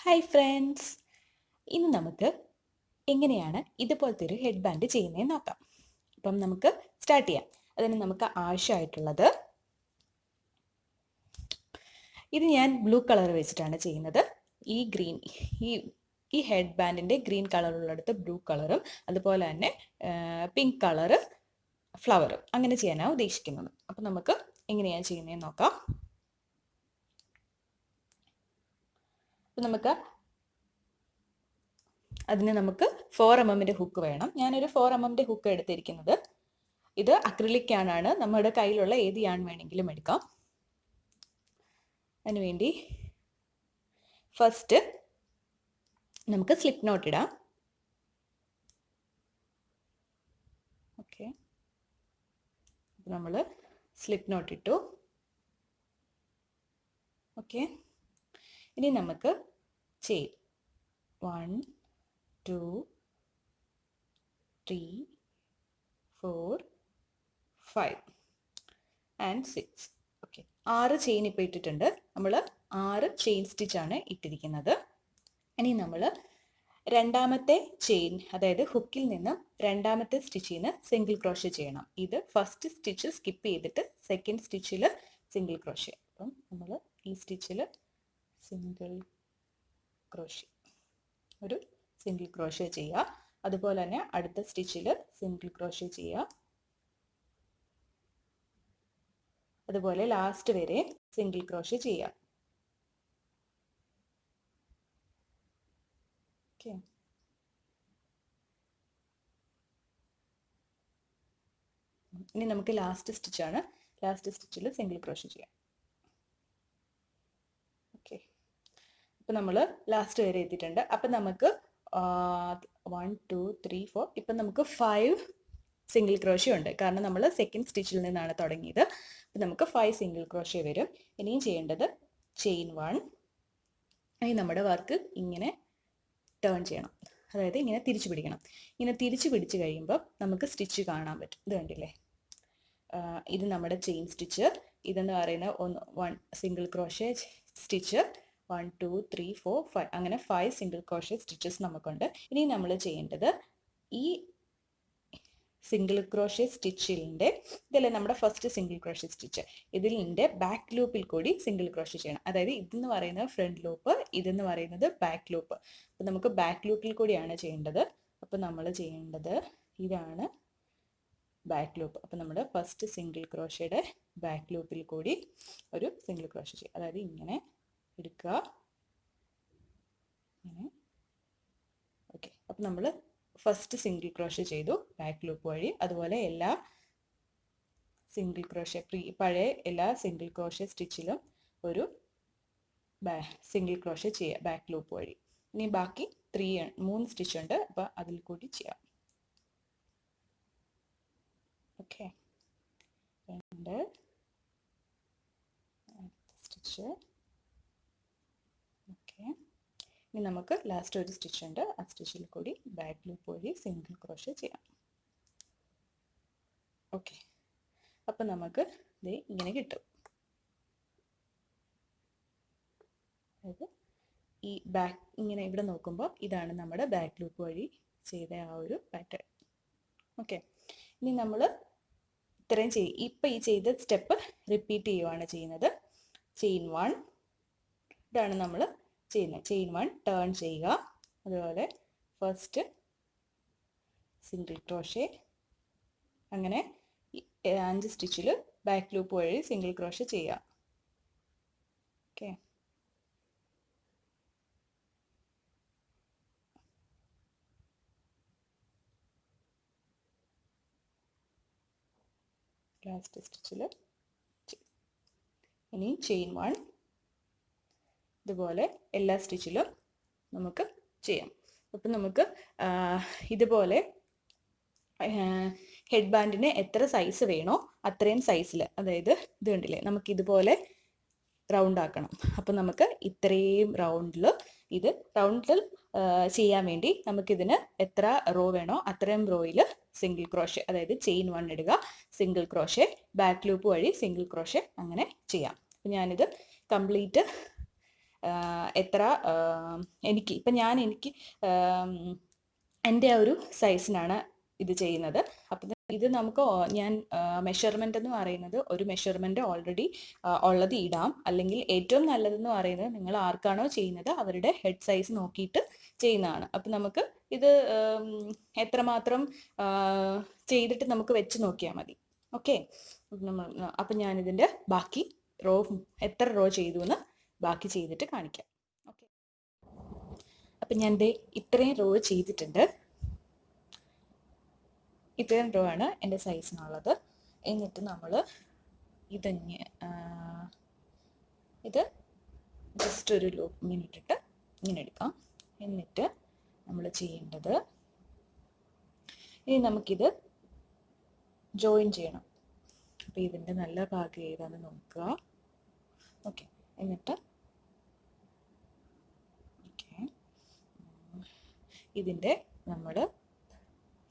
Hi friends, ഇന്ന് നമുക്ക് എങ്ങനെയാണ് ഇതുപോലത്തെ ഒരു ഹെഡ് ബാൻഡ് ചെയ്യുന്നതെന്ന് നോക്കാം. അപ്പം നമുക്ക് സ്റ്റാർട്ട് ചെയ്യാം. അതിന് നമുക്ക് ആവശ്യമായിട്ടുള്ളത്, ഇത് ഞാൻ ബ്ലൂ കളർ വെച്ചിട്ടാണ് ചെയ്യുന്നത്. ഈ ഗ്രീൻ ഈ ഹെഡ് ബാൻഡിൻ്റെ ഗ്രീൻ കളറുള്ളിടത്ത് ബ്ലൂ കളറും അതുപോലെ തന്നെ പിങ്ക് കളറ് ഫ്ലവറും അങ്ങനെ ചെയ്യാനാണ് ഉദ്ദേശിക്കുന്നത്. അപ്പം നമുക്ക് എങ്ങനെയാണ് ചെയ്യുന്നതെന്ന് നോക്കാം. അപ്പം നമുക്ക് 4 mm ഹുക്ക് വേണം. ഞാനൊരു 4 mm ഹുക്ക് എടുത്തിരിക്കുന്നത്. ഇത് അക്രിലിക് യാണാണ്. നമ്മുടെ കയ്യിലുള്ള ഏത് യാൺ വേണമെങ്കിലും എടുക്കാം. അതിനുവേണ്ടി ഫസ്റ്റ് നമുക്ക് സ്ലിപ്പ് നോട്ട് ഇടാം. ഓക്കെ, നമ്മൾ സ്ലിപ്പ് നോട്ട് ഇട്ടു. ഓക്കെ, ഇനി നമുക്ക് ചെയിൻ 1 2 3 4 5 ആൻഡ് 6. ഓക്കെ, 6 ചെയിൻ ഇപ്പോൾ ഇട്ടിട്ടുണ്ട്. നമ്മൾ 6 ചെയിൻ സ്റ്റിച്ചാണ് ഇട്ടിരിക്കുന്നത്. ഇനി നമ്മൾ രണ്ടാമത്തെ ചെയിൻ, അതായത് ഹുക്കിൽ നിന്നും രണ്ടാമത്തെ സ്റ്റിച്ചിൽ നിന്ന് സിംഗിൾ ക്രോഷ്യ ചെയ്യണം. ഇത് ഫസ്റ്റ് സ്റ്റിച്ച് സ്കിപ്പ് ചെയ്തിട്ട് സെക്കൻഡ് സ്റ്റിച്ചിൽ സിംഗിൾ ക്രോഷ്യ. അപ്പം നമ്മൾ ഈ സ്റ്റിച്ചിൽ സിംഗിൾ ക്രോഷ്യ, ഒരു സിംഗിൾ ക്രോഷ്യ ചെയ്യുക. അതുപോലെ തന്നെ അടുത്ത സ്റ്റിച്ചിൽ സിംഗിൾ ക്രോഷ്യ ചെയ്യുക. അതുപോലെ ലാസ്റ്റ് വരെ സിംഗിൾ ക്രോഷ്യ ചെയ്യുക. ഓക്കെ, ഇനി നമുക്ക് ലാസ്റ്റ് സ്റ്റിച്ചാണ്. ലാസ്റ്റ് സ്റ്റിച്ചിൽ സിംഗിൾ ക്രോഷ്യ ചെയ്യാം. ഓക്കെ, അപ്പം നമ്മൾ ലാസ്റ്റ് വരെ എത്തിയിട്ടുണ്ട്. അപ്പം നമുക്ക് 1 2 3 4 ഇപ്പം നമുക്ക് 5 സിംഗിൾ ക്രോഷ്യ ഉണ്ട്. കാരണം നമ്മൾ സെക്കൻഡ് സ്റ്റിച്ചിൽ നിന്നാണ് തുടങ്ങിയത്. അപ്പം നമുക്ക് 5 സിംഗിൾ ക്രോഷ്യ വരും. ഇനിയും ചെയ്യേണ്ടത് ചെയിൻ 1. ഇനി നമ്മുടെ വർക്ക് ഇങ്ങനെ ടേൺ ചെയ്യണം, അതായത് ഇങ്ങനെ തിരിച്ചു പിടിക്കണം. ഇങ്ങനെ തിരിച്ചു പിടിച്ച് കഴിയുമ്പോൾ നമുക്ക് സ്റ്റിച്ച് കാണാൻ പറ്റും. ഇത് കണ്ടില്ലേ, ഇത് നമ്മുടെ ചെയിൻ സ്റ്റിച്ച്. ഇതെന്ന് പറയുന്നത് 1 സിംഗിൾ ക്രോഷ്യ സ്റ്റിച്ച്, 1 2 3 4 5 അങ്ങനെ 5 സിംഗിൾ ക്രോഷ്യ സ്റ്റിച്ചസ് നമുക്കുണ്ട്. ഇനി നമ്മൾ ചെയ്യേണ്ടത് ഈ സിംഗിൾ ക്രോഷ്യ സ്റ്റിച്ചിൻ്റെ ഇതല്ലേ നമ്മുടെ ഫസ്റ്റ് സിംഗിൾ ക്രോഷ്യ സ്റ്റിച്ച്, ഇതിൻ്റെ ബാക്ക് ലൂപ്പിൽ കൂടി സിംഗിൾ ക്രോഷ്യ ചെയ്യണം. അതായത് ഇതെന്ന് പറയുന്നത് ഫ്രണ്ട് ലൂപ്പ്, ഇതെന്ന് പറയുന്നത് ബാക്ക് ലൂപ്പ്. അപ്പം നമുക്ക് ബാക്ക് ലൂപ്പിൽ കൂടിയാണ് ചെയ്യേണ്ടത്. അപ്പം നമ്മൾ ചെയ്യേണ്ടത് ഇതാണ് ബാക്ക് ലൂപ്പ്. അപ്പം നമ്മൾ ഫസ്റ്റ് സിംഗിൾ ക്രോഷ്യയുടെ ബാക്ക് ലൂപ്പിൽ കൂടി ഒരു സിംഗിൾ ക്രോഷ്യ ചെയ്യും. അതായത് ഇങ്ങനെ എടുക്കുക, ഇങ്ങനെ. ഓക്കെ, അപ്പം നമ്മൾ ഫസ്റ്റ് സിംഗിൾ ക്രോഷ്യ ചെയ്തു ബാക്ക് ലൂപ്പ് വഴി. അതുപോലെ എല്ലാ സിംഗിൾ ക്രോഷ്യ പഴയ എല്ലാ സിംഗിൾ ക്രോഷ്യ സ്റ്റിച്ചിലും ഒരു സിംഗിൾ ക്രോഷ്യ ചെയ്യുക ബാക്ക് ലൂപ്പ് വഴി. ഇനി ബാക്കി 3 സ്റ്റിച്ച് ഉണ്ട്, അപ്പോൾ അതിൽ കൂടി ചെയ്യാം. Okay, 2 stitch. ഓക്കെ, ഇനി നമുക്ക് ലാസ്റ്റ് ഒരു സ്റ്റിച്ച് ഉണ്ട്, ആ സ്റ്റിച്ചിൽ കൂടി ബാക്ക് ലൂപ്പ് വഴി സിംഗിൾ ക്രോഷ്യ ചെയ്യാം. ഓക്കെ, അപ്പം നമുക്ക് ഇത് ഇങ്ങനെ കിട്ടും. അതായത് ഈ ബാക്ക് ഇങ്ങനെ ഇവിടെ നോക്കുമ്പോൾ ഇതാണ് നമ്മുടെ ബാക്ക് ലൂപ്പ് വഴി ചെയ്ത ആ ഒരു പാറ്റേൺ. ഓക്കെ, ഇനി നമ്മൾ ഇത്രയും ഇപ്പം ഈ ചെയ്ത സ്റ്റെപ്പ് റിപ്പീറ്റ് ചെയ്യുവാണ് ചെയ്യുന്നത്. ചെയിൻ 1 ഇതാണ് നമ്മൾ ചെയ്യുന്നത്. ചെയിൻ 1 ടേൺ ചെയ്യുക. അതുപോലെ ഫസ്റ്റ് സിംഗിൾ ക്രോഷ്യ, അങ്ങനെ 5 സ്റ്റിച്ചിൽ ബാക്ക് ലൂപ്പ് വഴി സിംഗിൾ ക്രോഷ്യ ചെയ്യുക. ഓക്കെ, ലാസ്റ്റ് സ്റ്റിച്ചിൽ ഇനി ചെയിൻ 1 ഇതുപോലെ എല്ലാ സ്റ്റിച്ചിലും നമുക്ക് ചെയ്യാം. അപ്പം നമുക്ക് ഇതുപോലെ ഹെഡ് ബാൻഡിന് എത്ര സൈസ് വേണോ അത്രയും സൈസിൽ, അതായത് ഇത് കണ്ടില്ലേ, നമുക്കിതുപോലെ റൗണ്ട് ആക്കണം. അപ്പം നമുക്ക് ഇത്രയും റൗണ്ടിൽ ചെയ്യാൻ വേണ്ടി നമുക്കിതിന് എത്ര റോ വേണോ അത്രയും റോയിൽ സിംഗിൾ ക്രോഷ്യ, അതായത് ചെയിൻ 1 ഇടുക, സിംഗിൾ ക്രോഷ്യ, ബാക്ക് ലൂപ്പ് വഴി സിംഗിൾ ക്രോഷ്യ, അങ്ങനെ ചെയ്യാം. അപ്പം ഞാനിത് കംപ്ലീറ്റ് എത്ര എനിക്ക് ഇപ്പം എനിക്ക് എൻ്റെ ആ ഒരു സൈസിനാണ് ഇത് ചെയ്യുന്നത്. അപ്പം ഇത് നമുക്ക് ഞാൻ മെഷർമെൻ്റ് എന്ന് പറയുന്നത് ഒരു മെഷർമെൻ്റ് ഓൾറെഡി ഉള്ളത് ഇടാം, അല്ലെങ്കിൽ ഏറ്റവും നല്ലതെന്ന് പറയുന്നത് നിങ്ങൾ ആർക്കാണോ ചെയ്യുന്നത് അവരുടെ ഹെഡ് സൈസ് നോക്കിയിട്ട് ചെയ്യുന്നതാണ്. അപ്പം നമുക്ക് ഇത് എത്രമാത്രം ചെയ്തിട്ട് നമുക്ക് വെച്ച് നോക്കിയാൽ മതി. ഓക്കെ, അപ്പം ഞാനിതിൻ്റെ ബാക്കി റോ എത്ര റോ ചെയ്തു എന്ന് ബാക്കി ചെയ്തിട്ട് കാണിക്കാം. ഓക്കെ, അപ്പം ഞാൻ ഇത്രയും റോ ചെയ്തിട്ടുണ്ട്. ഇത്രയും റോ ആണ് എൻ്റെ സൈസിനുള്ളത്. എന്നിട്ട് നമ്മൾ ഇത് ജസ്റ്റ് ഒരു ലൂപ്പ് ഇങ്ങനെ ഇട്ടിട്ട് ഇങ്ങനെ എടുക്കാം. എന്നിട്ട് നമ്മൾ ചെയ്യേണ്ടത്, ഇനി നമുക്കിത് ജോയിൻ ചെയ്യണം. അപ്പോൾ ഇതിൻ്റെ നല്ല ഭാഗം ഏതാണെന്ന് നോക്കുക. ഓക്കെ, എന്നിട്ട് ഇതിൻ്റെ നമ്മൾ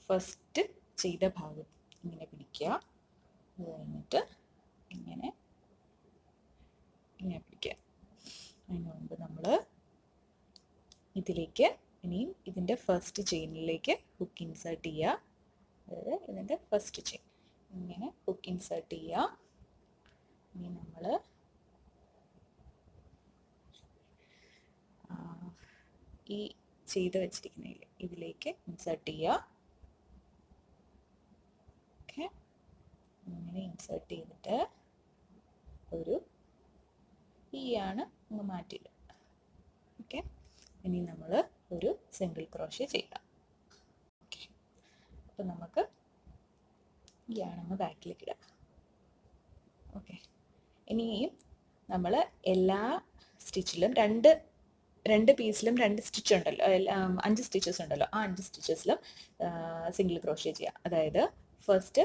ഫസ്റ്റ് ചെയ്ത ഭാഗം ഇങ്ങനെ പിടിക്കുക. അത് കഴിഞ്ഞിട്ട് ഇങ്ങനെ പിടിക്കുക. അതിന് മുമ്പ് നമ്മൾ ഇതിലേക്ക് ഇനിയും ഇതിൻ്റെ ഫസ്റ്റ് ചെയിനിലേക്ക് ഹുക്ക് ഇൻസേർട്ട് ചെയ്യുക. അതായത് ഇതിൻ്റെ ഫസ്റ്റ് ചെയിൻ ഇങ്ങനെ ഹുക്ക് ഇൻസേർട്ട് ചെയ്യുക. ഇനി നമ്മൾ ഈ ചെയ്ത് വെച്ചിരിക്കുന്നതിൽ ഇതിലേക്ക് ഇൻസേർട്ട് ചെയ്യുക. ഓക്കെ, ഇങ്ങനെ ഇൻസേർട്ട് ചെയ്തിട്ട് ഒരു ആണ് അങ്ങ് മാറ്റിയിടുക. ഓക്കെ, ഇനി നമ്മൾ ഒരു സിംഗിൾ ക്രോഷ്യ ചെയ്യാം. ഓക്കെ, അപ്പം നമുക്ക് ആണങ്ങ് ബാക്കിലേക്ക് ഇടാം. ഓക്കെ, ഇനിയും നമ്മൾ എല്ലാ സ്റ്റിച്ചിലും രണ്ട് പീസിലും 2 സ്റ്റിച്ച് ഉണ്ടല്ലോ, 5 സ്റ്റിച്ചസ് ഉണ്ടല്ലോ, ആ 5 സ്റ്റിച്ചസിലും സിംഗിൾ ക്രോഷ്യ ചെയ്യാം. അതായത് ഫസ്റ്റ്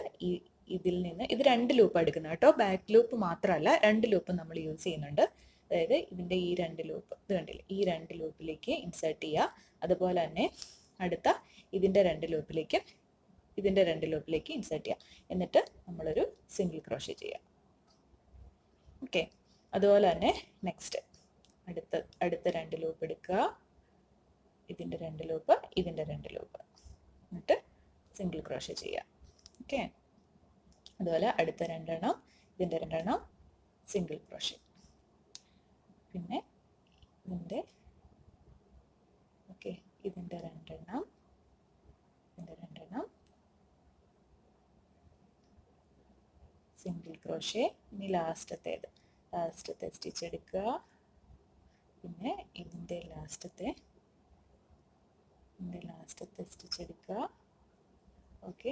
ഇതിൽ നിന്ന് ഇത് 2 ലൂപ്പ് എടുക്കുന്നത് കേട്ടോ, ബാക്ക് ലൂപ്പ് മാത്രമല്ല 2 ലൂപ്പ് നമ്മൾ യൂസ് ചെയ്യുന്നുണ്ട്. അതായത് ഇതിൻ്റെ ഈ 2 ലൂപ്പ് ഇത് കണ്ടില്ലേ, ഈ 2 ലൂപ്പിലേക്ക് ഇൻസേർട്ട് ചെയ്യുക. അതുപോലെ തന്നെ അടുത്ത ഇതിൻ്റെ 2 ലൂപ്പിലേക്ക് ഇൻസേർട്ട് ചെയ്യുക. എന്നിട്ട് നമ്മളൊരു സിംഗിൾ ക്രോഷ്യ ചെയ്യുക. ഓക്കെ, അതുപോലെ തന്നെ നെക്സ്റ്റ് അടുത്ത 2 ലൂപ്പ് എടുക്കുക. ഇതിൻ്റെ 2 ലൂപ്പ് എന്നിട്ട് സിംഗിൾ ക്രോഷ്യ ചെയ്യുക. ഓക്കെ, അതുപോലെ അടുത്ത 2 എണ്ണം ഇതിൻ്റെ 2 എണ്ണം സിംഗിൾ ക്രോഷ്യ. പിന്നെ ഇതിൻ്റെ 2 എണ്ണം സിംഗിൾ ക്രോഷ്യ. ഇനി ലാസ്റ്റത്തെ സ്റ്റിച്ച് എടുക്കുക. പിന്നെ ഇതിൻ്റെ ലാസ്റ്റത്തെ സ്റ്റിച്ച് എടുക്കുക. ഓക്കെ,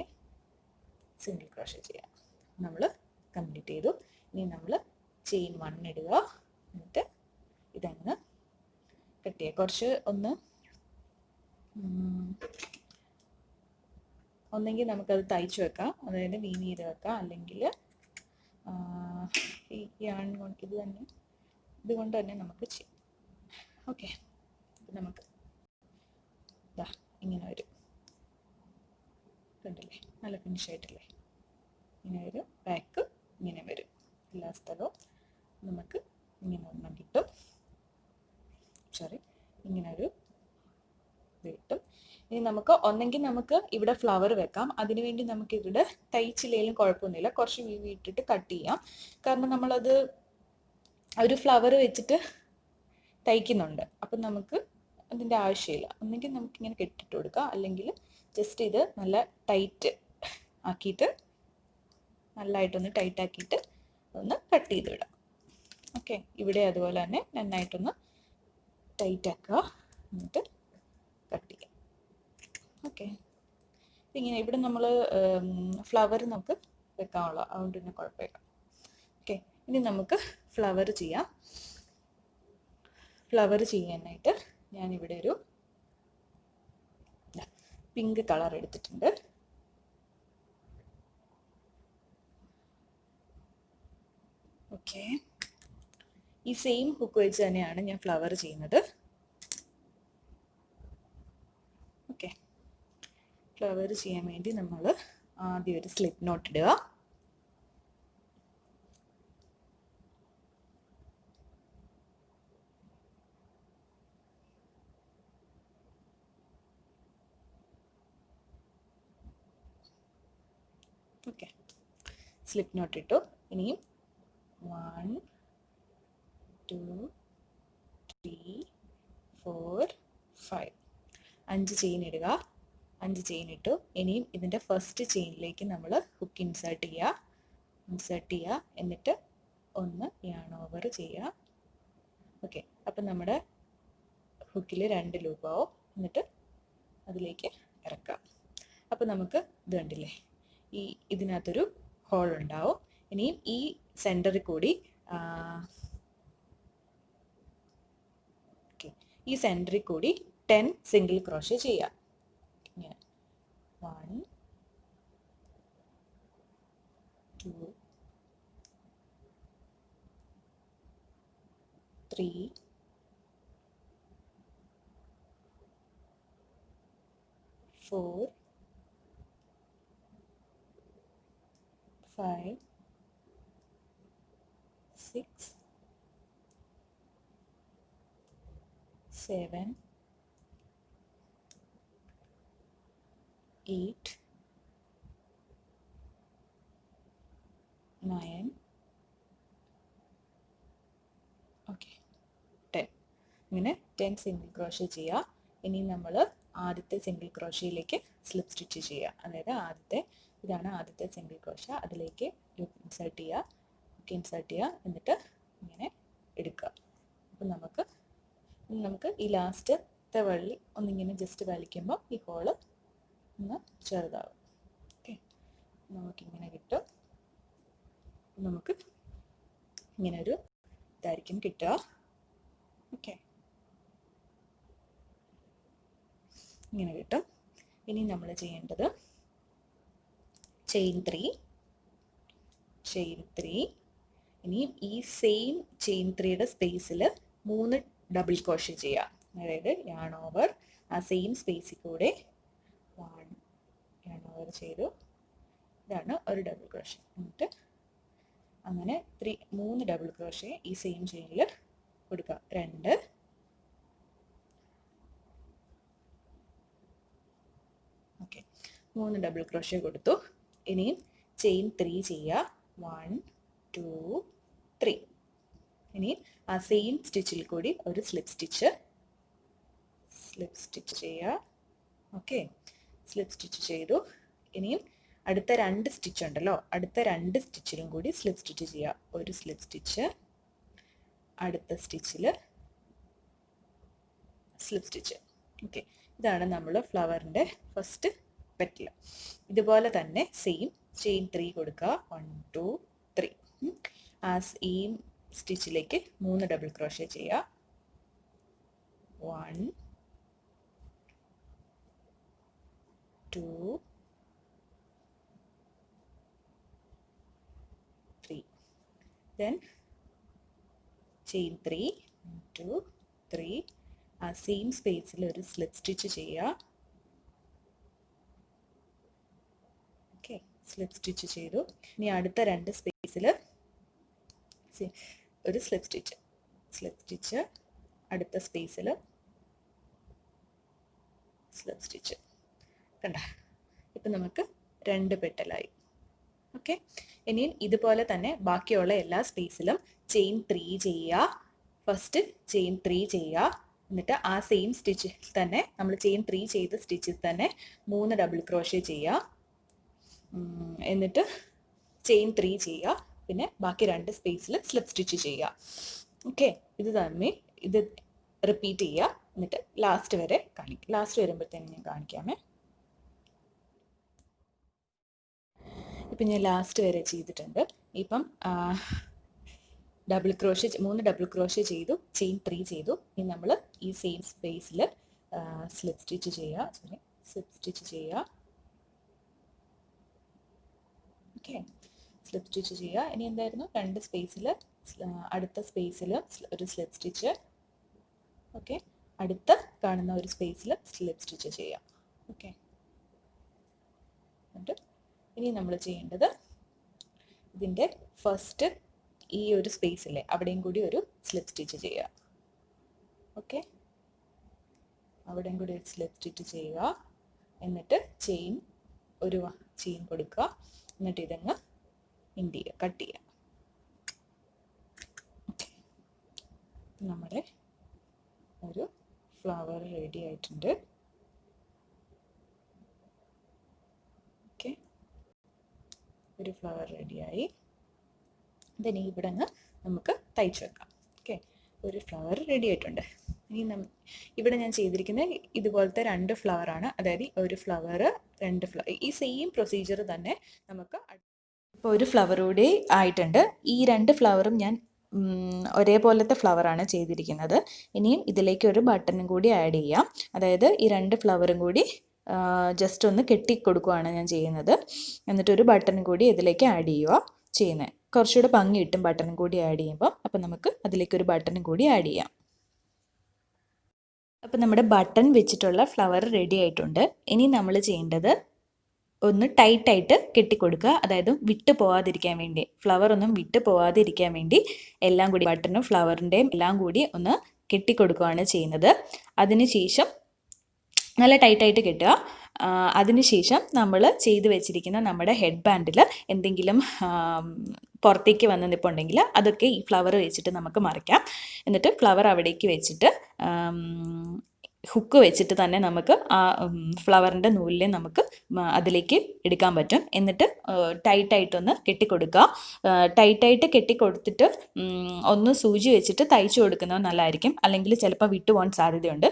സിംഗിൾ ക്രോഷ്യ ചെയ്യാം. നമ്മൾ കംപ്ലീറ്റ് ചെയ്തു. ഇനി നമ്മൾ ചെയിൻ 1 ഇടുക. എന്നിട്ട് ഇതങ്ങ് കട്ട് ചെയ്യുക. കുറച്ച് ഒന്നെങ്കിൽ നമുക്കത് തയ്ച്ചു വെക്കാം, അതായത് വീവ് ചെയ്ത് വെക്കാം, അല്ലെങ്കിൽ ഈ യാൺ കൊണ്ട് ഇതുകൊണ്ട് തന്നെ നമുക്ക് ചെയ്യാം. ഓക്കെ, നമുക്ക് ഇങ്ങനെ വരും. കണ്ടില്ലേ, നല്ല ഫിനിഷ് ആയിട്ടില്ലേ? ഇങ്ങനെ ഒരു ബാക്ക് ഇങ്ങനെ വരും. എല്ലാ സ്ഥലവും നമുക്ക് ഇങ്ങനെ ഒന്നും കിട്ടും. ഇങ്ങനെ ഒരു കിട്ടും. ഇനി ഒന്നെങ്കിൽ നമുക്ക് ഇവിടെ ഫ്ലവർ വെക്കാം. അതിനുവേണ്ടി നമുക്ക് ഇവിടെ തയ്ച്ചില്ലെങ്കിലും കുഴപ്പമൊന്നുമില്ല, കുറച്ച് വീവി ഇട്ടിട്ട് കട്ട് ചെയ്യാം. കാരണം നമ്മളത് ഒരു ഫ്ലവർ വെച്ചിട്ട് തയ്ക്കുന്നുണ്ട്. അപ്പം നമുക്ക് അതിൻ്റെ ആവശ്യമില്ല. ഒന്നെങ്കിൽ നമുക്കിങ്ങനെ കെട്ടിട്ട് കൊടുക്കാം, അല്ലെങ്കിൽ ജസ്റ്റ് ഇത് നല്ല ടൈറ്റ് ആക്കിയിട്ട് നല്ലതായിട്ടൊന്ന് ടൈറ്റ് ആക്കിയിട്ട് ഒന്ന് കട്ട് ചെയ്ത് വിടാം. ഓക്കെ, ഇവിടെ അതുപോലെ തന്നെ നന്നായിട്ടൊന്ന് ടൈറ്റ് ആക്കുക, എന്നിട്ട് കട്ട് ചെയ്യാം. ഓക്കെ, ഇങ്ങനെ ഇവിടെ നമ്മൾ ഫ്ലവർ നമുക്ക് വെക്കാനുള്ള, അതുകൊണ്ട് തന്നെ കുഴപ്പമില്ല. ഓക്കെ, ഇനി നമുക്ക് ഫ്ലവർ ചെയ്യാം. ഫ്ലവർ ചെയ്യാനായിട്ട് ഞാനിവിടെ ഒരു പിങ്ക് കളർ എടുത്തിട്ടുണ്ട്. ഓക്കെ, ഈ സെയിം ഹുക്ക് വെച്ച് തന്നെയാണ് ഞാൻ ഫ്ലവർ ചെയ്യുന്നത്. ഓക്കെ, ഫ്ലവർ ചെയ്യാൻ വേണ്ടി നമ്മൾ ആദ്യം ഒരു സ്ലിപ്പ് നോട്ട് ഇടുക. ഓക്കെ, സ്ലിപ്പ് നോട്ട് ഇട്ടു. ഇനിയും 1 2 3 4 5 5 ചെയിൻ ഇടുക. 5 ചെയിൻ ഇട്ടു. ഇനിയും ഇതിൻ്റെ ഫസ്റ്റ് ചെയിനിലേക്ക് നമ്മൾ ഹുക്ക് ഇൻസേർട്ട് ചെയ്യുക. എന്നിട്ട് ഒന്ന് യാൺ ഓവർ ചെയ്യുക. ഓക്കെ, അപ്പം നമ്മുടെ ഹുക്കിൽ 2 ലൂപ്പാവും. എന്നിട്ട് അതിലേക്ക് ഇറക്കാം. അപ്പം നമുക്ക് ഇത് കണ്ടില്ലേ, ഇതിനകത്തൊരു ഹോൾ ഉണ്ടാവും. ഇനിയും ഈ സെൻറ്ററിൽ കൂടി ഈ സെൻറ്ററിൽ കൂടി 10 സിംഗിൾ ക്രോഷേ ചെയ്യാം. ഇങ്ങനെ 1 2 3 4 5 6 7 8 9 ഓക്കെ 10. ഇങ്ങനെ 10 സിംഗിൾ ക്രോഷേ ചെയ്യുക. ഇനി നമ്മൾ ആദ്യത്തെ സിംഗിൾ ക്രോഷയിലേക്ക് സ്ലിപ്പ് സ്റ്റിച്ച് ചെയ്യുക. അതായത് ഇതാണ് ആദ്യത്തെ സിംഗിൾ ക്രോഷ. അതിലേക്ക് ലൂപ്പ് ഇൻസേർട്ട് ചെയ്യുക. എന്നിട്ട് ഇങ്ങനെ എടുക്കുക. അപ്പം നമുക്ക് ഈ ലാസ്റ്റത്തെ വള്ളി ഒന്നിങ്ങനെ ജസ്റ്റ് വലിക്കുമ്പോൾ ഈ ഹോള് ഒന്ന് ചെറുതാവും. ഓക്കെ, നമുക്കിങ്ങനെ കിട്ടും. നമുക്ക് ഇങ്ങനെ ഒരു ഇതായിരിക്കും കിട്ടുക. ഓക്കെ, ഇങ്ങനെ കിട്ടും. ഇനി നമ്മൾ ചെയ്യേണ്ടത് ചെയിൻ 3. ഇനിയും ഈ സെയിം ചെയിൻ 3യുടെ സ്പേസിൽ 3 ഡബിൾ ക്രോഷേ ചെയ്യുക. അതായത് യാൺ ഓവർ ആ സെയിം സ്പേസിൽ കൂടെ 1 യാൺ ഓവർ ചെയ്തു. ഇതാണ് ഒരു ഡബിൾ ക്രോഷേ. എന്നിട്ട് അങ്ങനെ 3 ഡബിൾ ക്രോഷേ ഈ സെയിം ചെയിനിൽ കൊടുക്കുക. 2 ഓക്കെ, 3 ഡബിൾ ക്രോഷേ കൊടുത്തു. ഇനിയും ചെയിൻ 3 ചെയ്യുക. 1 2 3. ഇനിയും ആ സെയിം സ്റ്റിച്ചിൽ കൂടി ഒരു സ്ലിപ്പ് സ്റ്റിച്ച് ചെയ്യുക. ഓക്കെ, സ്ലിപ്പ് സ്റ്റിച്ച് ചെയ്തു. ഇനിയും അടുത്ത 2 സ്റ്റിച്ച് ഉണ്ടല്ലോ, അടുത്ത 2 സ്റ്റിച്ചിലും കൂടി സ്ലിപ്പ് സ്റ്റിച്ച് ചെയ്യുക. ഒരു സ്ലിപ്പ് സ്റ്റിച്ച്, അടുത്ത സ്റ്റിച്ചിൽ സ്ലിപ്പ് സ്റ്റിച്ച്. ഓക്കെ, ഇതാണ് നമ്മൾ ഫ്ലവറിൻ്റെ ഫസ്റ്റ് പെറ്റൽ. ഇതുപോലെ തന്നെ സെയിം ചെയിൻ 3 കൊടുക്കുക. 1 2 3. ആ സെയിം സ്റ്റിച്ചിലേക്ക് 3 ഡബിൾ ക്രോഷേ ചെയ്യുക. 1 2 3. Then chain 3 1 2 3. ആ സെയിം സ്പേസിൽ ഒരു സ്ലിപ്പ് സ്റ്റിച്ച് ചെയ്യുക. ഓക്കെ, സ്ലിപ്പ് സ്റ്റിച്ച് ചെയ്തു. ഇനി അടുത്ത 2 സ്പേസിൽ ഒരു സ്ലിപ്പ് സ്റ്റിച്ച്, അടുത്ത സ്പേസിൽ സ്ലിപ്പ് സ്റ്റിച്ച്. കണ്ട, ഇപ്പം നമുക്ക് 2 പെട്ടലായി. ഓക്കെ, ഇനിയും ഇതുപോലെ തന്നെ ബാക്കിയുള്ള എല്ലാ സ്പേസിലും ചെയിൻ 3 ചെയ്യുക. ഫസ്റ്റ് ചെയിൻ 3 ചെയ്യുക. എന്നിട്ട് ആ സെയിം സ്റ്റിച്ചിൽ തന്നെ നമ്മൾ ചെയിൻ 3 ചെയ്ത സ്റ്റിച്ചിൽ തന്നെ 3 ഡബിൾ ക്രോഷേ ചെയ്യുക. എന്നിട്ട് ചെയിൻ 3 ചെയ്യുക. പിന്നെ ബാക്കി 2 സ്പേസിൽ സ്ലിപ്പ് സ്റ്റിച്ച് ചെയ്യുക. ഓക്കെ, ഇത് റിപ്പീറ്റ് ചെയ്യുക. എന്നിട്ട് ലാസ്റ്റ് വരെ കാണിക്കും. ലാസ്റ്റ് വരുമ്പോഴത്തേനും ഞാൻ കാണിക്കാമേ. ഇപ്പം ഞാൻ ലാസ്റ്റ് വരെ ചെയ്തിട്ടുണ്ട്. ഇപ്പം 3 ഡബിൾ ക്രോഷേ ചെയ്തു, ചെയിൻ 3 ചെയ്തു. ഇനി നമ്മൾ ഈ സെയിം സ്പേസിൽ സ്ലിപ്പ് സ്റ്റിച്ച് ചെയ്യുക. ഓക്കെ, സ്ലിപ്പ് സ്റ്റിച്ച് ചെയ്യുക. ഇനി എന്തായിരുന്നു, 2 സ്പേസിൽ അടുത്ത സ്പേസിൽ ഒരു സ്ലിപ്പ് സ്റ്റിച്ച്. ഓക്കെ, അടുത്ത കാണുന്ന ഒരു സ്പേസിൽ സ്ലിപ്പ് സ്റ്റിച്ച് ചെയ്യുക. ഓക്കെ, എന്നിട്ട് ഇനി നമ്മൾ ചെയ്യേണ്ടത് ഇതിൻ്റെ ഫസ്റ്റ് ഈ ഒരു സ്പേസിലെ അവിടെയും കൂടി ഒരു സ്ലിപ്പ് സ്റ്റിച്ച് ചെയ്യുക. ഓക്കെ, അവിടെയും കൂടി ഒരു സ്ലിപ്പ് സ്റ്റിച്ച് ചെയ്യുക. എന്നിട്ട് ഒരു ചെയിൻ കൊടുക്കുക. എന്നിട്ട് ഇതങ്ങ് കട്ട് ചെയ്യുക. ഓക്കെ, നമ്മുടെ ഒരു ഫ്ലവർ റെഡി ആയിട്ടുണ്ട്. ഓക്കെ, ഒരു ഫ്ലവർ റെഡിയായി. ഇതിനി ഇവിടെ നിന്ന് നമുക്ക് തയ്ച്ചു വെക്കാം. ഓക്കെ, ഒരു ഫ്ലവർ റെഡി ആയിട്ടുണ്ട്. ഇനി ഇവിടെ ഞാൻ ചെയ്തിരിക്കുന്നത് ഇതുപോലത്തെ 2 ഫ്ലവറാണ്. അതായത് ഒരു ഫ്ലവർ 2 ഫ്ലവർ, ഈ സെയിം പ്രൊസീജിയർ തന്നെ നമുക്ക്. ഇപ്പോൾ ഒരു ഫ്ലവർ കൂടി ആയിട്ടുണ്ട്. ഈ 2 ഫ്ലവറും ഞാൻ ഒരേപോലത്തെ ഫ്ലവറാണ് ചെയ്തിരിക്കുന്നത്. ഇനിയും ഇതിലേക്ക് ഒരു ബട്ടണും കൂടി ആഡ് ചെയ്യാം. അതായത് ഈ 2 ഫ്ലവറും കൂടി ജസ്റ്റ് ഒന്ന് കെട്ടിക്കൊടുക്കുകയാണ് ഞാൻ ചെയ്യുന്നത്. എന്നിട്ടൊരു ബട്ടണും കൂടി ഇതിലേക്ക് ആഡ് ചെയ്യുന്നത്. കുറച്ചുകൂടെ ഭംഗി കിട്ടും ബട്ടണും കൂടി ആഡ് ചെയ്യുമ്പോൾ. അപ്പം നമുക്ക് അതിലേക്ക് ഒരു ബട്ടണും കൂടി ആഡ് ചെയ്യാം. അപ്പം നമ്മുടെ ബട്ടൺ വെച്ചിട്ടുള്ള ഫ്ലവർ റെഡി ആയിട്ടുണ്ട്. ഇനി നമ്മൾ ചെയ്യേണ്ടത് ഒന്ന് ടൈറ്റായിട്ട് കെട്ടിക്കൊടുക്കുക. അതായത് വിട്ടു പോകാതിരിക്കാൻ വേണ്ടി, ഫ്ലവർ ഒന്നും വിട്ടു പോകാതിരിക്കാൻ വേണ്ടി എല്ലാം കൂടി ബട്ടണും ഫ്ലവറിൻ്റെയും എല്ലാം കൂടി ഒന്ന് കെട്ടിക്കൊടുക്കുകയാണ് ചെയ്യുന്നത്. അതിനുശേഷം നല്ല ടൈറ്റായിട്ട് കെട്ടുക. അതിനുശേഷം നമ്മൾ ചെയ്ത് വെച്ചിരിക്കുന്ന നമ്മുടെ ഹെഡ് ബാൻഡിൽ എന്തെങ്കിലും പുറത്തേക്ക് വന്ന് നിൽപ്പുണ്ടെങ്കിൽ അതൊക്കെ ഈ ഫ്ലവർ വെച്ചിട്ട് നമുക്ക് മറിക്കാം. എന്നിട്ട് ഫ്ലവർ അവിടേക്ക് വെച്ചിട്ട് ഹുക്ക് വെച്ചിട്ട് തന്നെ നമുക്ക് ആ ഫ്ലവറിൻ്റെ നൂലിനെ നമുക്ക് അതിലേക്ക് എടുക്കാൻ പറ്റും. എന്നിട്ട് ടൈറ്റായിട്ടൊന്ന് കെട്ടിക്കൊടുക്കുക. ടൈറ്റായിട്ട് കെട്ടിക്കൊടുത്തിട്ട് ഒന്ന് സൂചി വെച്ചിട്ട് തയ്ച്ചു കൊടുക്കുന്നത് നല്ലതായിരിക്കും. അല്ലെങ്കിൽ ചിലപ്പോൾ വിട്ടുപോകാൻ സാധ്യതയുണ്ട്.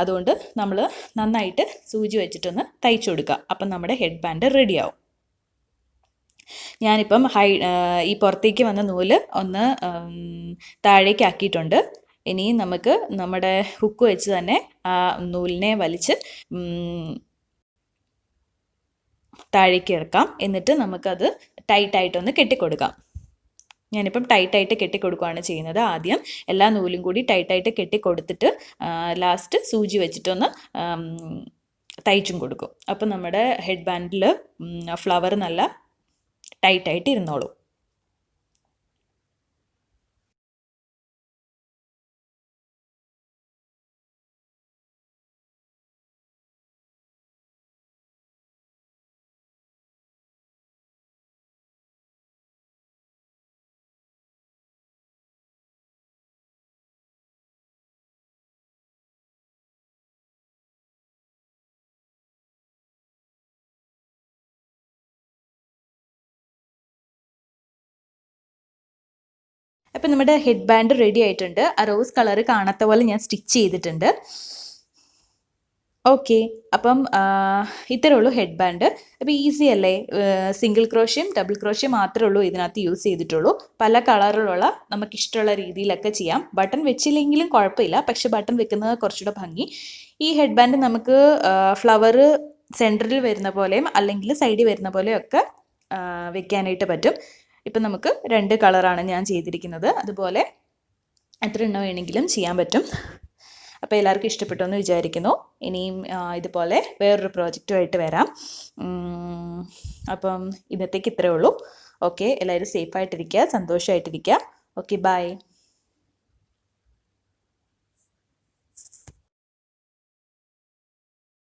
അതുകൊണ്ട് നമ്മൾ നന്നായിട്ട് സൂചി വെച്ചിട്ടൊന്ന് തയ്ച്ചു കൊടുക്കുക. അപ്പം നമ്മുടെ ഹെഡ് ബാൻഡ് റെഡിയാവും. ഞാനിപ്പം ഈ പുറത്തേക്ക് വന്ന നൂല് ഒന്ന് താഴേക്ക് ആക്കിയിട്ടുണ്ട്. ഇനി നമുക്ക് നമ്മുടെ ഹുക്ക് വെച്ച് തന്നെ ആ നൂലിനെ വലിച്ച് താഴേക്ക് ഇറക്കാം. എന്നിട്ട് നമുക്കത് ടൈറ്റായിട്ടൊന്ന് കെട്ടിക്കൊടുക്കാം. ഞാനിപ്പം ടൈറ്റായിട്ട് കെട്ടിക്കൊടുക്കുകയാണ് ചെയ്യുന്നത്. ആദ്യം എല്ലാ നൂലും കൂടി ടൈറ്റായിട്ട് കെട്ടിക്കൊടുത്തിട്ട് ലാസ്റ്റ് സൂചി വെച്ചിട്ടൊന്ന് തയ്ച്ചും കൊടുക്കും. അപ്പം നമ്മുടെ ഹെഡ് ബാൻഡിൽ ഫ്ലവർ നല്ല ടൈറ്റായിട്ട് ഇരുന്നോളൂ. അപ്പം നമ്മുടെ ഹെഡ് ബാൻഡ് റെഡി ആയിട്ടുണ്ട്. ആ റോസ് കളർ കാണാത്ത പോലെ ഞാൻ സ്റ്റിച്ച് ചെയ്തിട്ടുണ്ട്. ഓക്കെ, അപ്പം ഇത്രയേ ഉള്ളൂ ഹെഡ് ബാൻഡ്. അപ്പോൾ ഈസി അല്ലേ? സിംഗിൾ ക്രോഷ്യം ഡബിൾ ക്രോഷ്യം മാത്രമേ ഉള്ളൂ ഇതിനകത്ത് യൂസ് ചെയ്തിട്ടുള്ളൂ. പല കളറിലുള്ള നമുക്കിഷ്ടമുള്ള രീതിയിലൊക്കെ ചെയ്യാം. ബട്ടൺ വെച്ചില്ലെങ്കിലും കുഴപ്പമില്ല, പക്ഷെ ബട്ടൺ വെക്കുന്നത് കുറച്ചുകൂടെ ഭംഗി. ഈ ഹെഡ് ബാൻഡ് നമുക്ക് ഫ്ലവർ സെൻറ്ററിൽ വരുന്ന പോലെയും അല്ലെങ്കിൽ സൈഡിൽ വരുന്ന പോലെയും ഒക്കെ വെക്കാനായിട്ട് പറ്റും. ഇപ്പം നമുക്ക് 2 കളറാണ് ഞാൻ ചെയ്തിരിക്കുന്നത്. അതുപോലെ എത്ര എണ്ണം വേണമെങ്കിലും ചെയ്യാൻ പറ്റും. അപ്പോൾ എല്ലാവർക്കും ഇഷ്ടപ്പെട്ടു എന്ന് വിചാരിക്കുന്നു. ഇനിയും ഇതുപോലെ വേറൊരു പ്രോജക്റ്റുമായിട്ട് വരാം. അപ്പം ഇന്നത്തേക്ക് ഇത്രയേ ഉള്ളൂ. ഓക്കെ, എല്ലാവരും സേഫായിട്ടിരിക്കുക, സന്തോഷമായിട്ടിരിക്കുക. Okay, by.